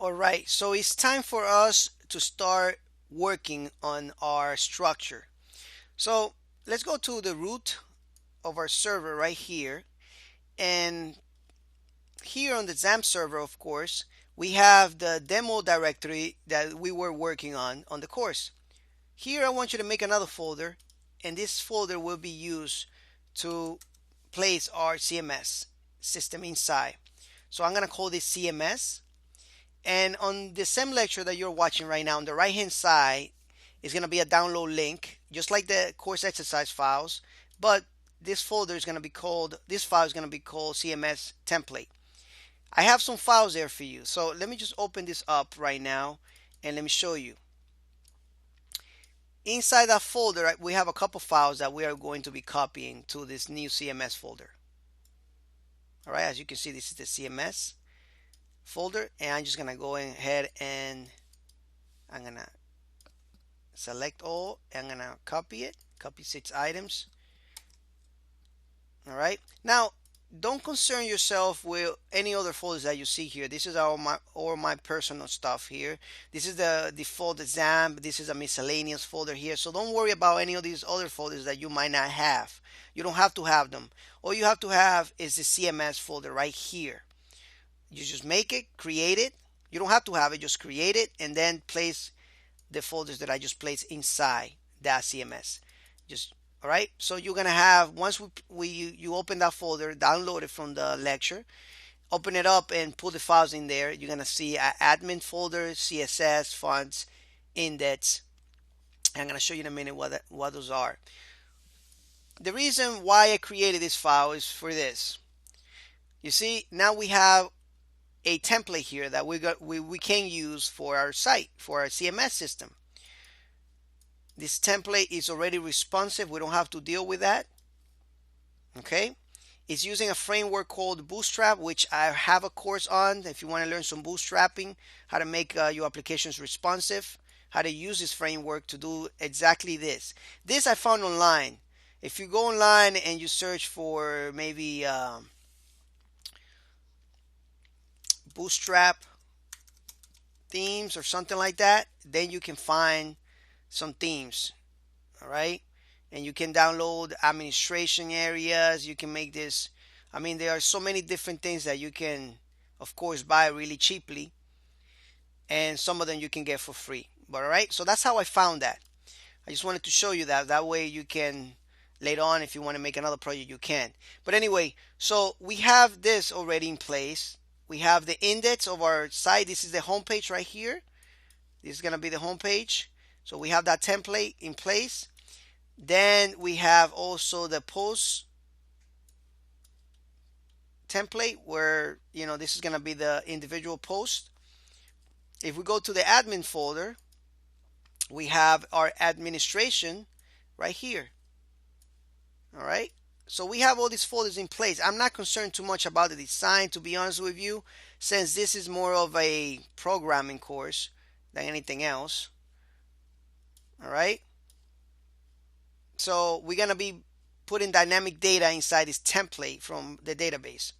All right, so it's time for us to start working on our structure. So let's go to the root of our server right here. And here on the XAMPP server, of course, we have the demo directory that we were working on the course. Here, I want you to make another folder, and this folder will be used to place our CMS system inside. So I'm going to call this CMS. And on the same lecture that you're watching right now, on the right hand side is going to be a download link, just like the course exercise files. But this folder is going to be called, this file is going to be called CMS template. I have some files there for you. So let me just open this up right now and let me show you. Inside that folder, we have a couple files that we are going to be copying to this new CMS folder. All right, as you can see, this is the CMS folder, and I'm just gonna go ahead and I'm gonna select all, and I'm gonna copy it, copy 6 items. All right, now don't concern yourself with any other folders that you see here. This is all my personal stuff here. This is the default XAMPP. This is a miscellaneous folder here. So don't worry about any of these other folders that you might not have. You don't have to have them. All you have to have is the CMS folder right here. You just make it, create it. You don't have to have it, just create it, and then place the folders that I just placed inside that CMS. Just all right, so you're gonna have, once you open that folder, download it from the lecture, open it up and put the files in there. You're gonna see an admin folder, CSS, fonts, index. I'm gonna show you in a minute what those are. The reason why I created this file is for this. You see, now we have a template here that we can use for our site, for our CMS system. This template is already responsive. We don't have to deal with that. Okay. It's using a framework called Bootstrap, which I have a course on. If you want to learn some bootstrapping, how to make your applications responsive, how to use this framework to do exactly this. This I found online. If you go online and you search for maybe Bootstrap themes or something like that, then you can find some themes. All right, and you can download administration areas. You can make this, I mean, there are so many different things that you can of course buy really cheaply, and some of them you can get for free. But all right, so that's how I found that. I just wanted to show you that way you can later on, if you want to make another project, you can. But anyway, so we have this already in place. We have the index of our site. This is the home page right here. This is going to be the home page. So we have that template in place. Then we have also the post template where, this is going to be the individual post. If we go to the admin folder, we have our administration right here. All right. So we have all these folders in place. I'm not concerned too much about the design, to be honest with you, since this is more of a programming course than anything else. All right. So we're going to be putting dynamic data inside this template from the database.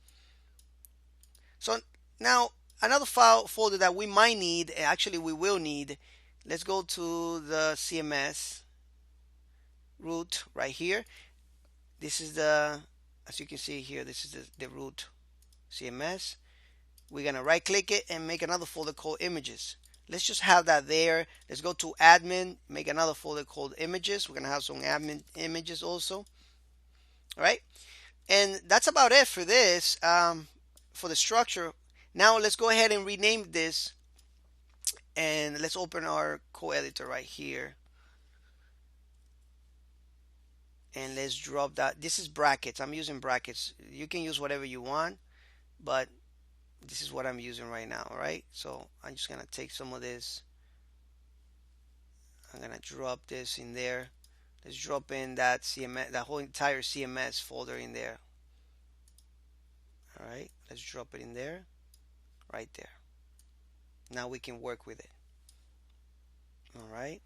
So now another file folder that we might need, actually we will need, let's go to the CMS root right here. This is the, as you can see here, this is the root CMS. We're going to right click it and make another folder called images. Let's just have that there. Let's go to admin, make another folder called images. We're going to have some admin images also. All right. And that's about it for this, for the structure. Now let's go ahead and rename this. And let's open our code editor right here. And let's drop that. This is brackets. I'm using brackets. You can use whatever you want, but this is what I'm using right now. All right, so I'm just gonna take some of this. I'm gonna drop this in there. Let's drop in that CMS, that whole entire CMS folder in there. All right, let's drop it in there, right there. Now we can work with it. All right.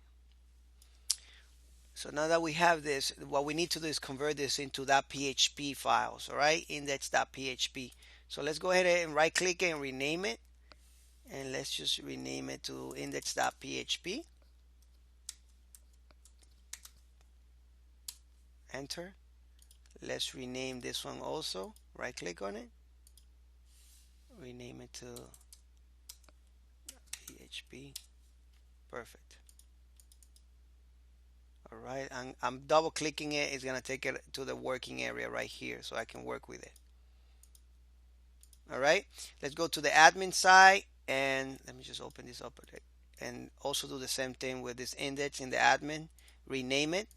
So now that we have this, what we need to do is convert this into .php files, all right, index.php. So let's go ahead and right click it and rename it. and let's just rename it to index.php. Enter. Let's rename this one also. Right click on it, rename it to PHP. Perfect. All right, I'm double clicking it. It's gonna take it to the working area right here so I can work with it. All right, let's go to the admin side, and let me just open this up and also do the same thing with this index in the admin. Rename it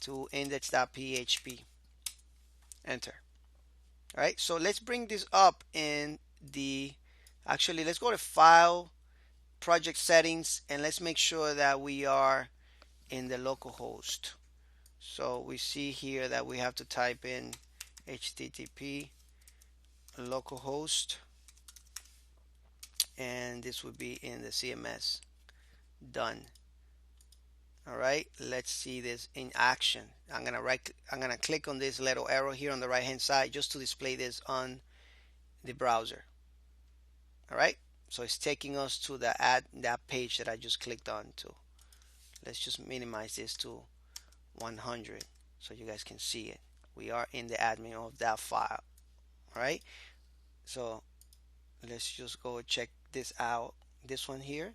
to index.php. Enter. All right, so let's bring this up in the, actually let's go to file, project settings, and let's make sure that we are in the localhost. So we see here that we have to type in HTTP localhost, and this would be in the CMS. Done. All right, let's see this in action. I'm gonna click on this little arrow here on the right hand side just to display this on the browser. All right, so it's taking us to that page that I just clicked on to. Let's just minimize this to 100 so you guys can see it. We are in the admin of that file. All right, so let's just go check this out, this one here,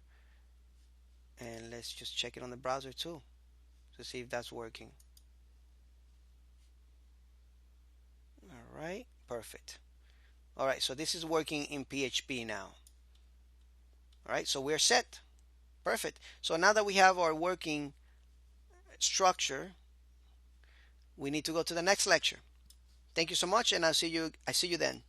and let's just check it on the browser too to see if that's working. All right, perfect. All right, so this is working in PHP now. All right, so we're set. Perfect. So now that we have our working structure, we need to go to the next lecture. Thank you so much, and I see you then.